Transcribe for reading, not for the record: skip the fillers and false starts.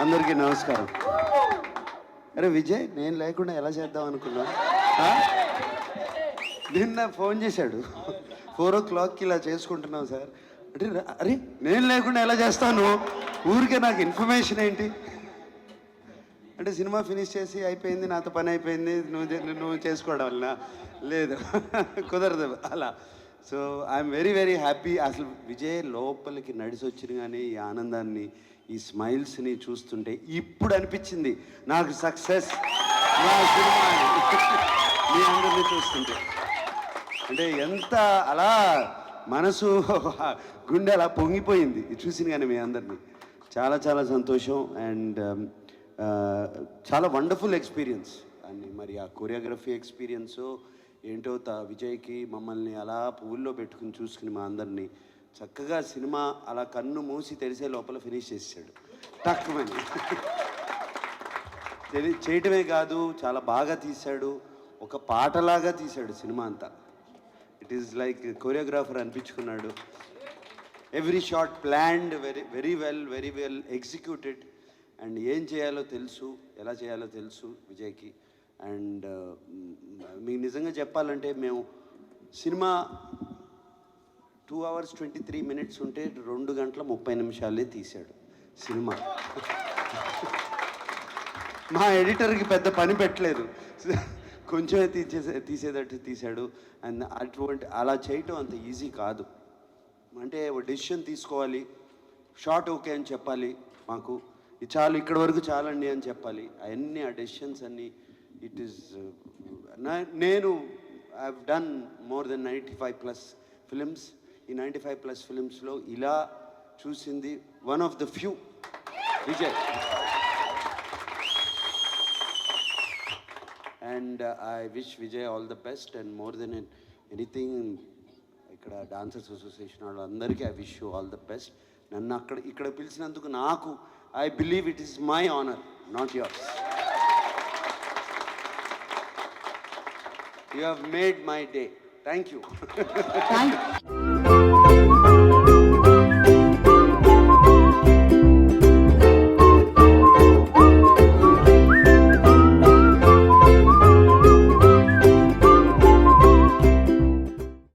అందరికీ నమస్కారం. అరే విజయ్, నేను లేకుండా ఎలా చేద్దాం అనుకున్నా. నిన్న ఫోన్ చేశాడు, 4 o'clockకి ఇలా చేసుకుంటున్నాం సార్ అంటే. అరే నేను లేకుండా ఎలా చేస్తాను, ఊరికే నాకు ఇన్ఫర్మేషన్ ఏంటి అంటే, సినిమా ఫినిష్ చేసి అయిపోయింది, నాతో పని అయిపోయింది, నువ్వు చేసుకోవడం వల్ల లేదు, కుదరదు అలా. So I'm very very happy. అసలు విజయ్ లోపలికి నడిచి వచ్చిన కానీ ఈ ఆనందాన్ని, ఈ స్మైల్స్ని చూస్తుంటే ఇప్పుడు అనిపించింది నాకు సక్సెస్ నా సినిమా మీ అందరినీ చూస్తుంటే. అంటే ఎంత అలా మనసు గుండె అలా పొంగిపోయింది చూసిన కానీ మీ అందరినీ. చాలా చాలా సంతోషం. అండ్ చాలా వండర్ఫుల్ ఎక్స్పీరియన్స్. అని మరి ఆ కొరియోగ్రఫీ ఎక్స్పీరియన్స్ ఏంటో విజయ్కి మమ్మల్ని అలా పువ్వుల్లో పెట్టుకుని చూసుకుని మా అందరినీ చక్కగా సినిమా అలా కన్ను మూసి తెరిసే లోపల ఫినిష్ చేసాడు తక్కువని. చేయటమే కాదు, చాలా బాగా తీశాడు, ఒక పాటలాగా తీశాడు సినిమా అంతా. ఇట్ ఈస్ లైక్ కొరియోగ్రాఫర్ అనిపించుకున్నాడు. Every shot planned, very well executed. And ఏం చేయాలో తెలుసు, ఎలా చేయాలో తెలుసు విజయ్కి. అండ్ మీకు నిజంగా చెప్పాలంటే, మేము సినిమా 2 hours 23 minutes ఉంటే 2 గంటల 30 నిమిషాలే తీశాడు సినిమా. మా ఎడిటర్కి పెద్ద పని పెట్టలేదు, కొంచెమే తీసేటట్టు తీశాడు. అండ్ అలా చేయటం అంత ఈజీ కాదు. అంటే ఒక డెసిషన్ తీసుకోవాలి, షార్ట్ ఓకే అని చెప్పాలి, మాకు ఇది చాలు, ఇక్కడ వరకు చాలండి అని చెప్పాలి. అవన్నీ ఆ డెసిషన్స్ అన్నీ ఇట్ ఈస్. నేను I have done more than 95+ films. ఈ 95+ ఫిలిమ్స్లో ఇలా చూసింది one of the few Vijay. And I wish Vijay all the best. And more than anything, ఇక్కడ డాన్సర్స్ అసోసియేషన్ వాళ్ళందరికీ I wish you all the best. నన్ను ఇక్కడ పిలిచినందుకు నాకు I believe it is my honor, not yours. You have made my day. Thank you. Thank you.